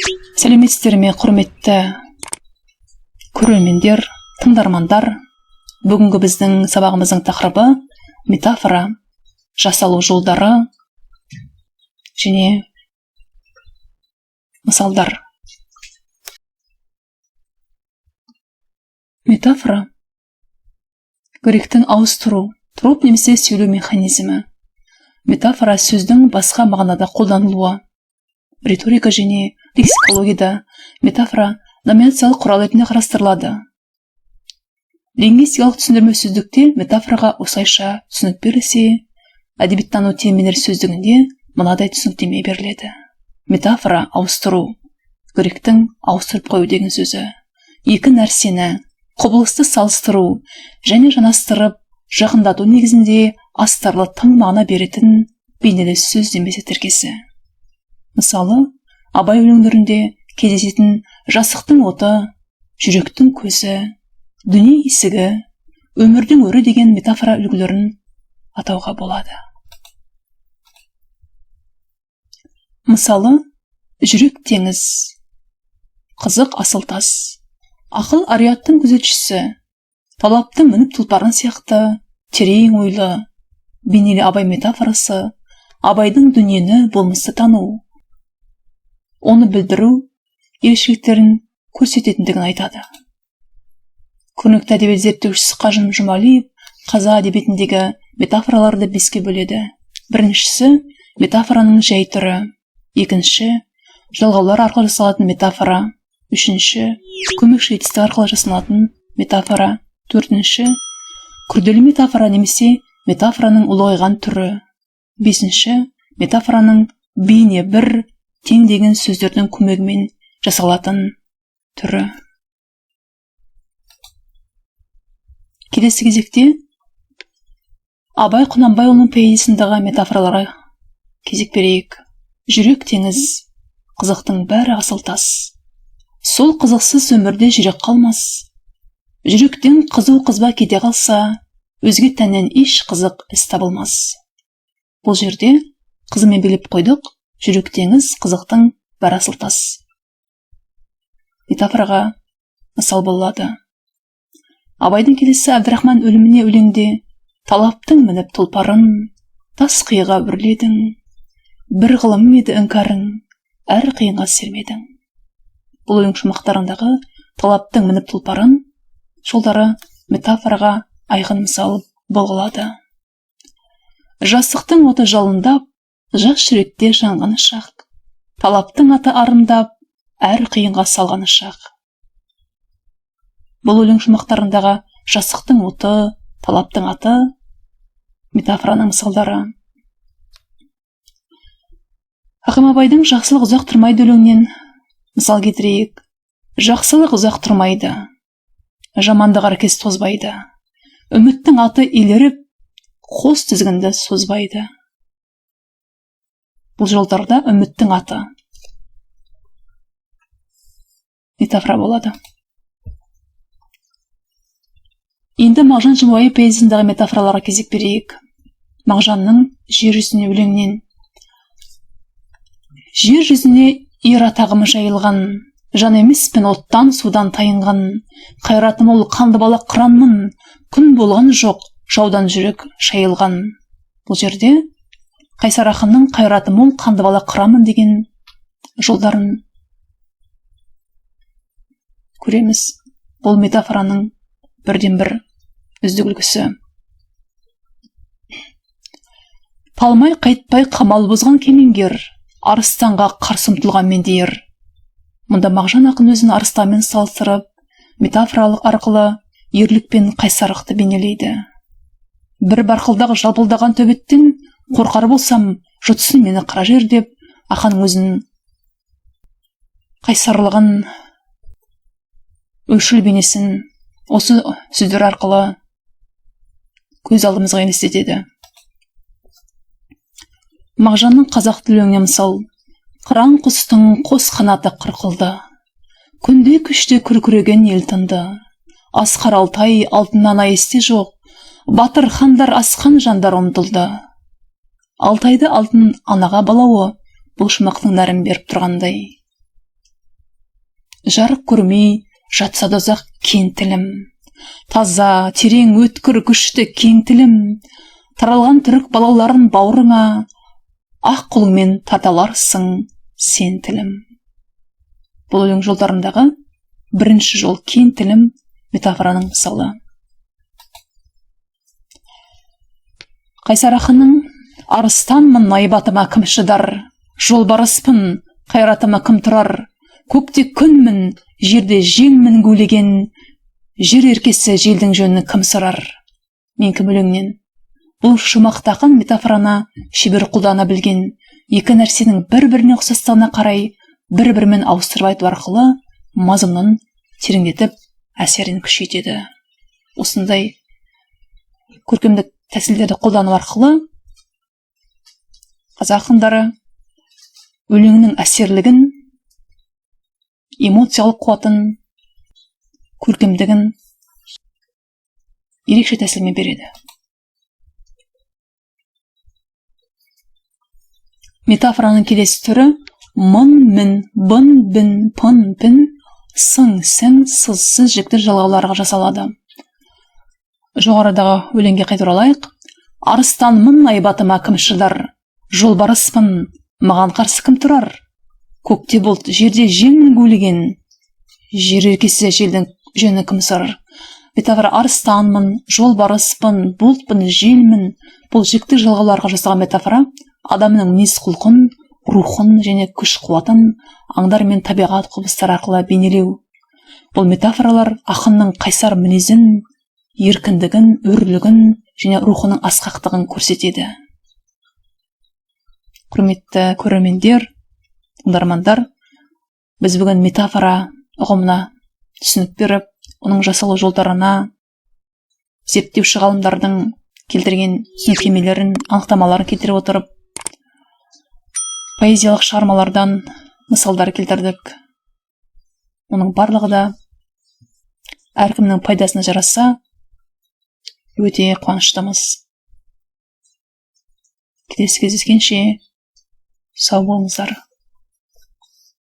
Сәлеметсіздер ме, құрметті көрермендер, тыңдармандар. Бүгінгі біздің сабағымыздың тақырыбы метафора, жасалу жолдары және мысалдар. Метафора гректің ауыстыру, троп немесе сөйлеу механизмі. Метафора сөздің басқа мағынада қолданылуы. Риторика және лексикологияда метафора номинациялық құрал ретінде қарастырылады. Лингвистикалық түсіндірме сөздікте метафораға осылайша түсінік берілсе, әдебиеттану терминдер сөздігінде мынадай түсініктеме беріледі. Метафора ауыстыру, гректің ауыстырып қою деген сөзі. Екі нәрсені, құбылысты салыстыру және жанастырып, жақындату негізінде астарлы тың мағына беретін бейнелі сөз немесе тіркесі. Мысалы, Абай өлеңдерінде кездесетін жасықтың оты, жүректің көзі, дүние есігі, өмірдің өрі деген метафора үлгілерін атауға болады. Мысалы, жүрек теңіз, қызық асыл тас, ақыл ариаттың күзетшісі, талаптың мініп тұлпарын сияқты терең ойлы, бейнелі Абай метафорасы Абайдың дүниені болмысты тану, оны білдіру ерекшеліктерін көрсететіндігін айтады. Көрнекті әдебиет зерттеушісі Қажым Жұмалиев қазақ әдебиетіндегі метафораларды беске бөледі. Біріншісі метафораның жай түрі, екінші жалғаулар арқылы жасалатын метафора, үшінші көмекші етістік арқылы жасалатын метафора, төртінші күрделі метафора немесе метафораның ұлғайған түрі, бесінші метафораның бейне бір тең деген сөздердің көмегімен жасалатын түрі. Келесі кезекте Абай Құнанбайұлының поэзиясындағы метафораларға кезек берейік. Жүрек теңіз, қызықтың бәрі асыл тас. Сол қызықсыз өмірде жүрек қалмас. Жүректен қызу қызба кете қалса, өзге тәннен еш қызық іс табылмас. Бұл жерде қызымен беліп қойдық, жүрек теңіз, қызықтың бәрі асыл тас. Метафораға мысал болады. Абайдың келесі Әбдірахман өліміне өлеңде талаптың мініп тұлпарын, тас қиыға үрледің, бір ғылым еді іңкәрің, әр қиынға сермедің. Бұл өлең шумақтарындағы талаптың мініп тұлпарын жолдары метафораға айқын мысал болғылады. Жасықтың оты жалындап, жас жүректе жанғаны шақ, талаптың аты арындап, әр қиынға салғаны шақ. Бұл өлең шумақтарындағы жасықтың оты, талаптың аты метафораның мысалдары. Хакім Абайдың жақсылық ұзақ тұрмайды өлеңінен мысал келтірейік. Жақсылық ұзақ тұрмайды, жамандық әркез тозбайды, үміттің аты еліріп, қос тізгінді созбайды. Бұл жолдарда үміттің аты метафора болады. Енді Мағжан Жұмабаев поэзиясындағы метафораларға кезек берейік. Мағжанның жер жүзіне өлеңінен. Жер жүзіне ира тағымы жайылған, жан емеспін оттан судан тайынған, қайраты мол қанды бала қыранмын, күн болған жоқ, жаудан жүрек шайылған. Бұл жерде Қайсар ақынның қайраты мол қанды бала қыранмын деген жолдарын көреміз. Бұл метафораның бірден бір үздік үлгісі. Талмай қайтпай қамал бұзған кемеңгер, арыстанға қарсы ұмтылған мендейір. Мұнда Мағжан ақын өзін арыстанмен салыстырып, метафоралық арқылы ерлік пен қайсарлықты бейнелейді. Бір барқылдағы жалпылдаған төбеттен қорқар болсам, жұтсын мені қара жер деп, ақын өзін қайсарлығын, өшіл бейнесін осы сөздер арқылы көз алдымызға елестетеді. Мағжанның қазақ тіл өлеңіне мысал. Қыран құстың қос қанаты қырқылды, күнде күште күркіреген ел тынды. Асқар Алтай алтыннан есте жоқ, батыр хандар асқан жандар ұмтылды. Алтайды алтын анаға балауы бұл шумақтың нәрін беріп тұрғандай. жарық көрмей жатса да ұзақ кең тілім. Таза, терең, өткір, күшті кең тілім. Таралған түрік балаларын бауырыңа, ақ қолыңмен тарталарсың сен тілім. Бұл өлең жолдарындағы бірінші жол кең тілім метафораның мысалы. Қайсар ақынның арыстанмын айбатыма кім шыдар, жолбарыспын қайратыма кім тұрар, көкте күнмін, жерде желмін гулеген, жер еркесі желдің жөнін кім сұрар. Мен кім өлеңнен. Бұл шумақты ақын метафораны шебер қолдана білген, екі нәрсенің бір-біріне ұқсастығына қарай бір-бірімен ауыстырып айту арқылы мазмұнын тереңдетіп, әсерін күшейтеді. Осындай көркемдік тәсілдерді қолдану арқылы қазақ ақындары өлеңнің әсерлігін, эмоциялық қуатын, көркемдігін ерекше тәсілмен береді. Метафораның келесі түрі мын, мін, бын, бін, пын, пін, сын, сін, сыз, сіз жіктер жалғауларға жасалады. Жоғарыдағы өлеңге қайта оралайық. Арыстанмын айбатыма кім шыдар, жолбарыспын маған қарсы кім тұрар, көкте бұлт жерде жеңін гулеген, жер еркесі желдің жөні кім сұрар. Метафора арыстанмын, жолбарыспын, бұлтпын, желмін. Бұл жікті жалғауларға жасалған метафора адамның мінез құлқын, рухын және күш қуатын аңдар мен табиғат құбылыстары арқылы бейнелеу. Бұл метафоралар ақынның қайсар мінезін, еркіндігін, өрлігін және рухының асқақтығын көрсетеді. Құрметті көрермендер, тыңдармандар, біз бүгін метафора ұғымына түсінік беріп, оның жасалу жолдарына зерттеуші ғалымдардың келтірген түсініктемелерін, анықтамаларын келтіре отырып, поэзиялық шығармалардан мысалдар келтірдік. Оның барлығы да әркімнің пайдасына жараса, өте қуаныштымыз. Келесі кездескенше сау болыңыздар.